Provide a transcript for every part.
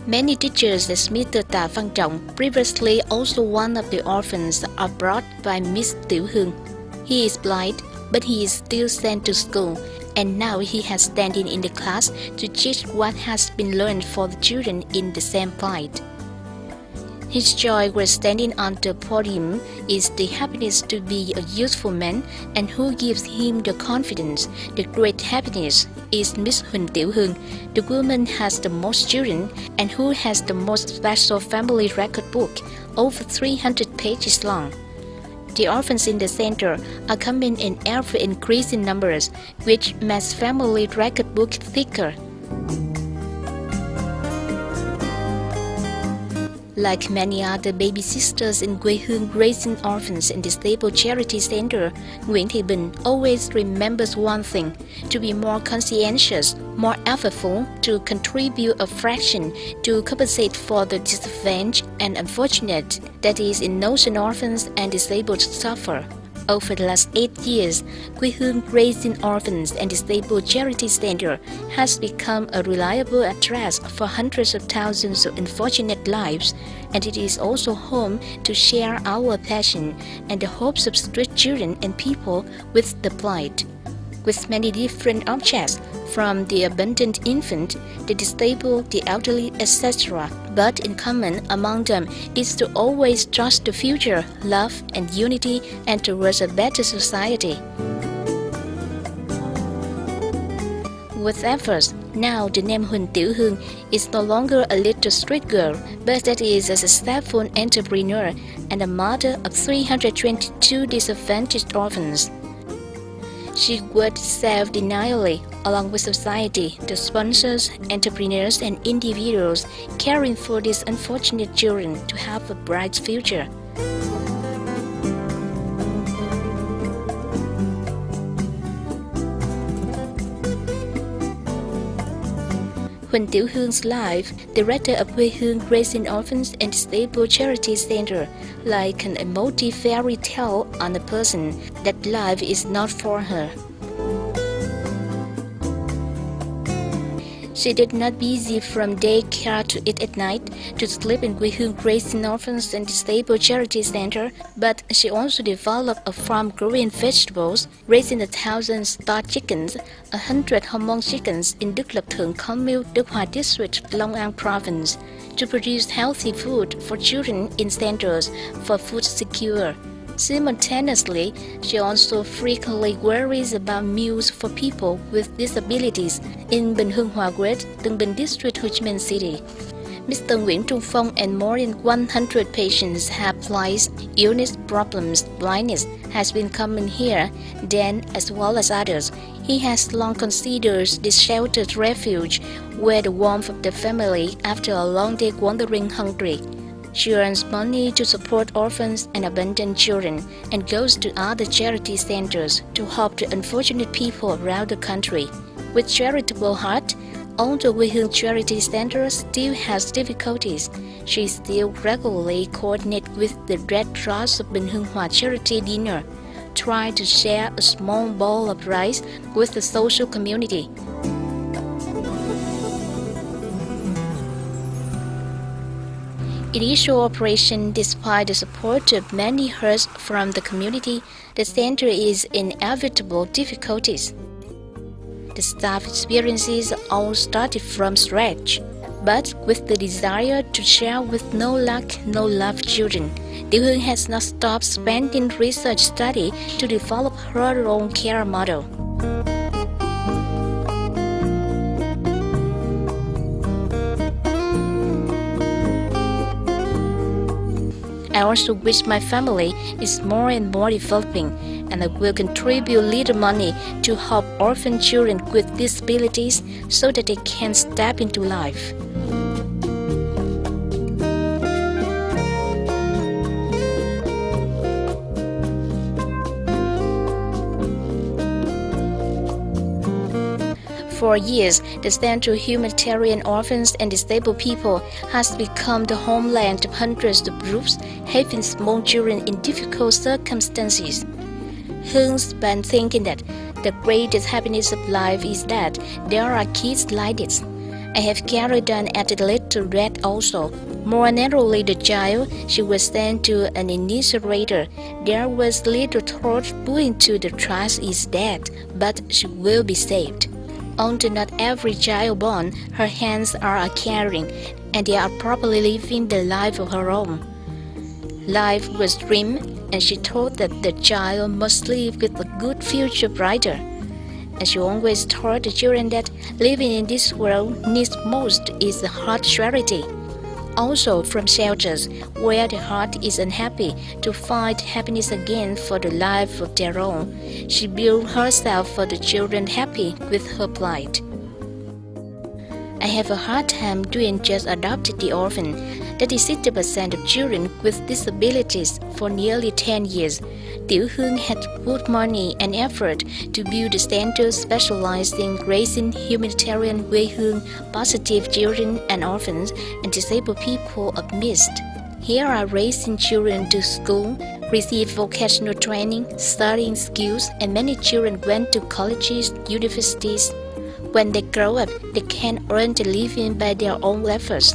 Many teachers, as Mr. Ta Phang Trọng, previously also one of the orphans, are brought by Miss Tiểu Hương. He is blind, but he is still sent to school, and now he has standing in the class to teach what has been learned for the children in the same plight. His joy while standing on the podium is the happiness to be a useful man, and who gives him the confidence, the great happiness, is Miss Huỳnh Tiểu Hương, the woman has the most children and who has the most special family record book, over 300 pages long. The orphans in the center are coming in ever increasing numbers, which makes family record book thicker. Like many other baby sisters in Que Huong raising orphans and disabled charity center, Nguyễn Thị Bình always remembers one thing: to be more conscientious, more effortful, to contribute a fraction to compensate for the disadvantaged and unfortunate that is in notion orphans and disabled suffer. Over the last 8 years, Que Huong Raising Orphans and Disabled Charity Center has become a reliable address for hundreds of thousands of unfortunate lives, and it is also home to share our passion and the hopes of street children and people with the plight. With many different objects, from the abandoned infant, the disabled, the elderly, etc. But in common among them is to always trust the future, love and unity, and towards a better society. With efforts, now the name Huỳnh Tiểu Hương is no longer a little street girl, but that is a successful entrepreneur and a mother of 322 disadvantaged orphans. She worked self-denially along with society, the sponsors, entrepreneurs and individuals caring for these unfortunate children to have a bright future. Huỳnh Tiểu Hương life, director of Que Huong Raising Orphans and Disabled Charity Center, like an emotive fairy tale on a person that life is not for her. She did not busy from daycare to eat at night, to sleep in Que Huong Raising Orphans and Disabled Charity Center, but she also developed a farm growing vegetables, raising 1,000 star chickens, 100 hormone chickens in Đức Lập Thượng Khóng Miêu, Đức Hòa District, Long An Province, to produce healthy food for children in centers for food secure. Simultaneously, she also frequently worries about meals for people with disabilities in Bình Hưng Hòa West, Tân Bình District, Ho Chi Minh City. Mr. Nguyễn Trung Phong and more than 100 patients have lice, illness problems, blindness has been coming here, then as well as others. He has long considered this sheltered refuge where the warmth of the family after a long day wandering hungry. She earns money to support orphans and abandoned children and goes to other charity centers to help the unfortunate people around the country. With charitable heart, although Que Huong Charity Center still has difficulties, she still regularly coordinates with the Red Cross of Bình Hưng Hòa Charity Dinner, try to share a small bowl of rice with the social community. Initial operation, despite the support of many hearts from the community, the center is in inevitable difficulties. The staff experiences all started from scratch, but with the desire to share with no luck, no love children, Tiểu Hương has not stopped spending research study to develop her own care model. I also wish my family is more and more developing, and I will contribute little money to help orphan children with disabilities so that they can step into life. For years, the Center of Humanitarian Orphans and Disabled People has become the homeland of hundreds of groups having small children in difficult circumstances. Hương been thinking that the greatest happiness of life is that there are kids like this. I have carried on at a little to death also. More narrowly, the child, she was sent to an incinerator. There was little thought put into the trust is dead, but she will be saved. Although not every child born, her hands are caring, and they are probably living the life of her own. Life was trim, and she thought that the child must live with a good future brighter. And she always taught the children that living in this world needs most is the heart charity. Also from shelters where the heart is unhappy to find happiness again for the life of their own, she built herself for the children happy with her plight. I have a hard time doing just adopted the orphan. That is 60% of children with disabilities for nearly 10 years. Tiểu Hương had put money and effort to build a center specialized in raising humanitarian Que Huong positive children and orphans and disabled people of mist. Here are raising children to school, receive vocational training, studying skills, and many children went to colleges, universities. When they grow up, they can earn a living by their own efforts.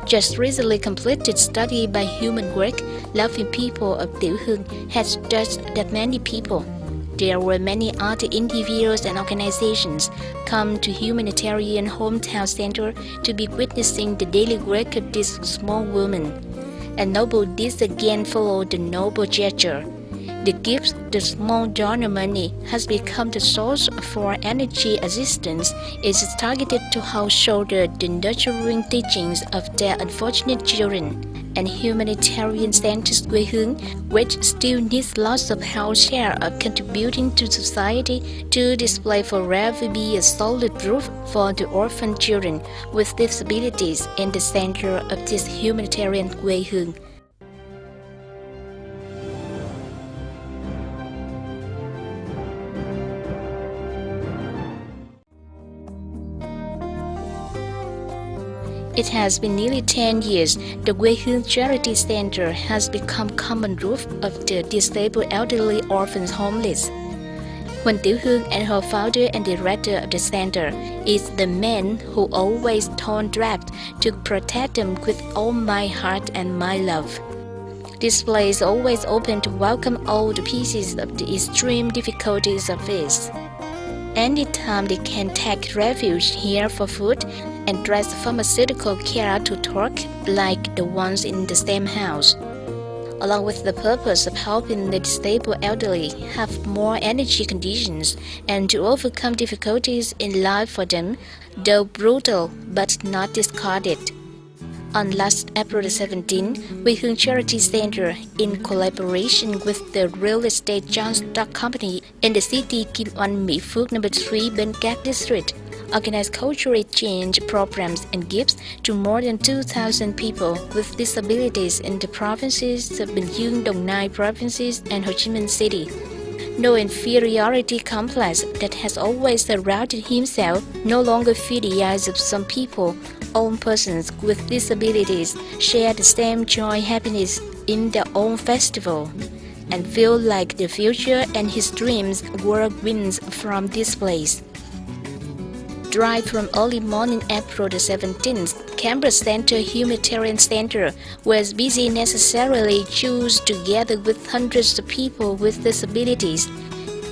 Just recently completed study by Human Work, Loving People of Tiểu Hương has touched that many people. There were many other individuals and organizations come to Humanitarian Hometown Center to be witnessing the daily work of this small woman. And noble deeds again followed the noble gesture. The gift, the small donor money, has become the source for energy assistance. It is targeted to help shoulder the nurturing teachings of their unfortunate children. And humanitarian centers Que Huong, which still needs lots of help share of contributing to society to display forever be a solid roof for the orphan children with disabilities in the center of this humanitarian Que Huong. It has been nearly 10 years. The Que Huong Charity Center has become common roof of the disabled elderly orphans homeless. When Tiểu Hương and her founder and director of the center is the man who always torn draft to protect them with all my heart and my love. This place is always open to welcome all the pieces of the extreme difficulties of this. Anytime they can take refuge here for food and dress pharmaceutical care to talk like the ones in the same house. Along with the purpose of helping the disabled elderly have more energy conditions and to overcome difficulties in life for them, though brutal but not discarded. On last April 17, Que Huong Charity Center, in collaboration with the real estate John Stock Company in the city Kim Oanh, Mỹ Phước No. 3, Bến Cát District, organized cultural exchange programs and gifts to more than 2,000 people with disabilities in the provinces of Bình Dương, Đồng Nai provinces, and Ho Chi Minh City. No inferiority complex that has always surrounded himself no longer feed the eyes of some people. All persons with disabilities share the same joy happiness in their own festival and feel like the future and his dreams were wins from this place. Drive from early morning April the 17th, Canberra Center Humanitarian Center was busy necessarily choose together with hundreds of people with disabilities.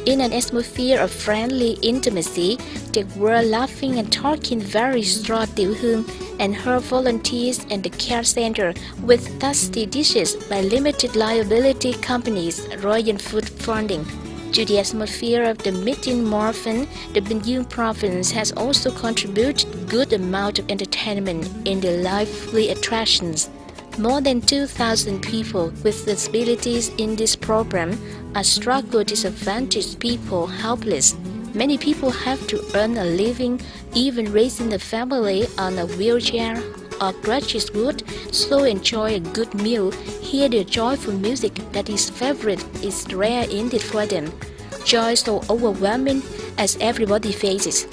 In an atmosphere of friendly intimacy, they were laughing and talking very straw Tiểu Hương and her volunteers and the care center with tasty dishes by limited liability companies Royal Food Funding. To the atmosphere of the meeting Morphin, the Bình Dương province has also contributed good amount of entertainment in the lively attractions. More than 2,000 people with disabilities in this program are struggle disadvantaged people helpless. Many people have to earn a living, even raising a family on a wheelchair or crutches would so enjoy a good meal, hear the joyful music that is favorite is rare indeed for them. Joy so overwhelming as everybody faces.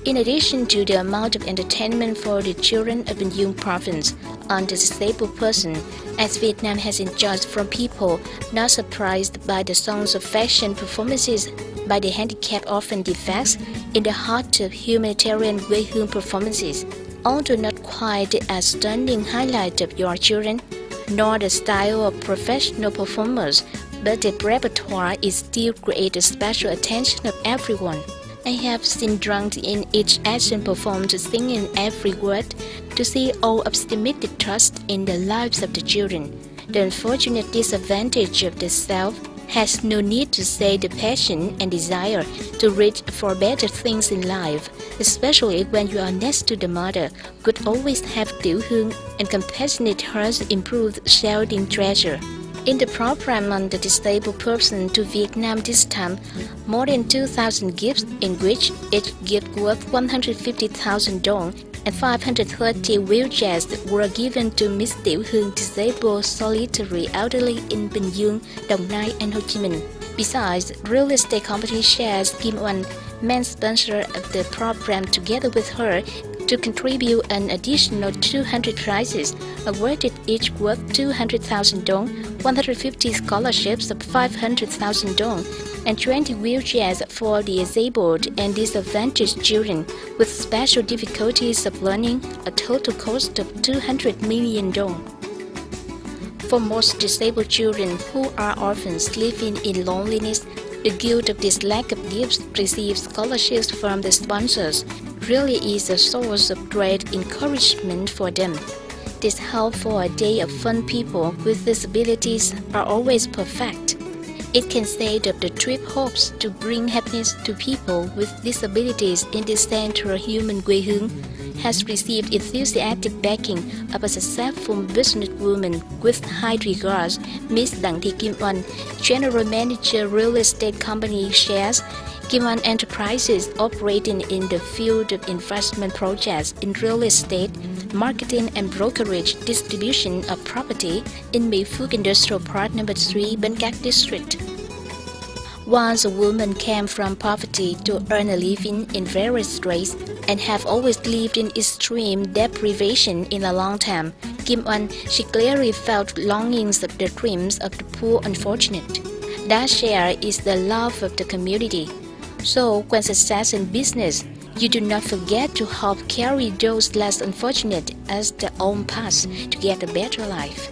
In addition to the amount of entertainment for the children of Bình Dương province on the disabled person, as Vietnam has enjoyed from people not surprised by the songs of fashion performances by the handicapped orphan defects in the heart of humanitarian Que Huong performances. although not quite the stunning highlight of your children, nor the style of professional performers, but the repertoire is still creates special attention of everyone. I have seen drunk in each action performed singing every word, to see all optimistic trust in the lives of the children. The unfortunate disadvantage of the self has no need to say the passion and desire to reach for better things in life, especially when you are next to the mother, could always have Que Huong and compassionate hearts improved shouting treasure. In the program on the disabled person to Vietnam this time, more than 2,000 gifts, in which each gift worth 150,000 dong and 530 wheelchairs were given to Miss Que Huong disabled solitary elderly in Bình Dương, Đồng Nai and Ho Chi Minh. Besides, real estate company shares Kim Oanh, main sponsor of the program, together with her, to contribute an additional 200 prizes, awarded each worth 200,000 dong, 150 scholarships of 500,000 dong, and 20 wheelchairs for the disabled and disadvantaged children with special difficulties of learning, a total cost of 200 million dong. For most disabled children who are orphans living in loneliness, the guilt of this lack of gifts received scholarships from the sponsors really is a source of great encouragement for them. This help for a day of fun. People with disabilities are always perfect. It can say that the trip hopes to bring happiness to people with disabilities in the center. Human Que Huong has received enthusiastic backing of a successful businesswoman with high regards, Miss Đặng Thị Kim Oanh, General Manager, Real Estate Company Shares, Kim Oanh Enterprises, operating in the field of investment projects in real estate, marketing and brokerage distribution of property in Mỹ Phước Industrial Park No. 3, Bến Cát District. Once a woman came from poverty to earn a living in various ways and have always lived in extreme deprivation in a long time, Kim Oanh, she clearly felt longings of the dreams of the poor unfortunate. That share is the love of the community. So when success in business, you do not forget to help carry those less unfortunate as their own path to get a better life.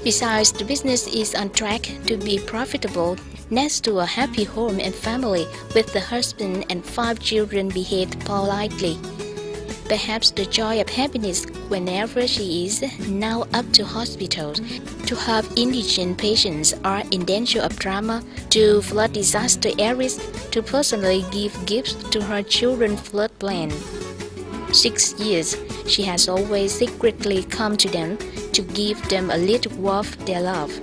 Besides, the business is on track to be profitable. Next to a happy home and family with the husband and 5 children behaved politely. Perhaps the joy of happiness whenever she is now up to hospitals to help indigent patients are in danger of trauma, to flood disaster areas, to personally give gifts to her children's flood plan. 6 years, she has always secretly come to them to give them a little of their love.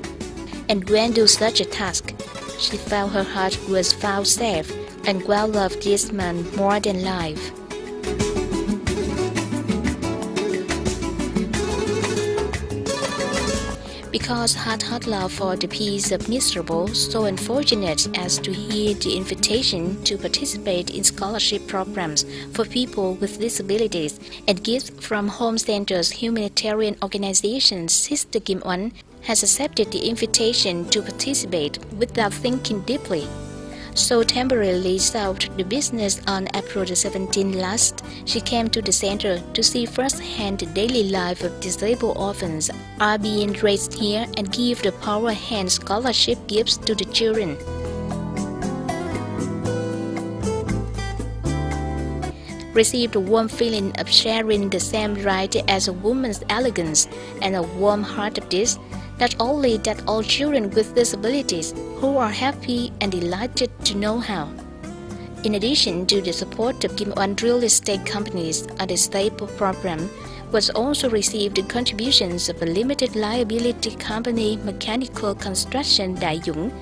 And when do such a task, she felt her heart was found safe and well loved this man more than life. Because heart love for the peace of miserable, so unfortunate as to hear the invitation to participate in scholarship programs for people with disabilities and gifts from home centers humanitarian organizations, Sister Kim Oanh has accepted the invitation to participate without thinking deeply. So temporarily solved the business on April 17 last, she came to the center to see firsthand the daily life of disabled orphans are being raised here and give the power hand scholarship gifts to the children. Received a warm feeling of sharing the same right as a woman's elegance and a warm heart of this. Not only that all children with disabilities who are happy and delighted to know how. In addition to the support of Kim Oanh real estate companies, a disabled program was also received the contributions of a limited liability company, Mechanical Construction Đại Dũng,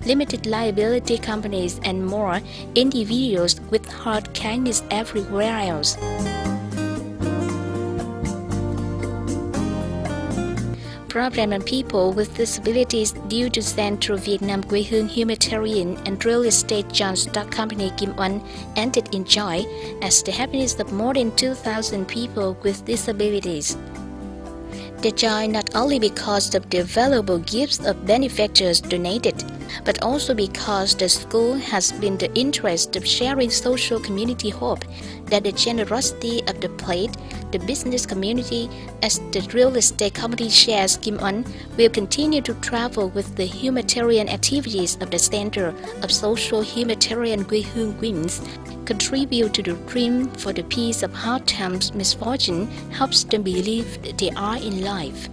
limited liability companies and more individuals with heart kindness everywhere else. Program on people with disabilities due to Central Vietnam Que Huong Humanitarian and Real Estate Joint Stock Company Kim Oanh ended in joy as the happiness of more than 2,000 people with disabilities. The joy not only because of the valuable gifts of benefactors donated, but also because the school has been the interest of sharing social community hope that the generosity of the plate, the business community, as the real estate company shares Kim Huong will continue to travel with the humanitarian activities of the Center of Social Humanitarian Que Huong Wings, contribute to the dream for the peace of hard times misfortune, helps them believe they are in life.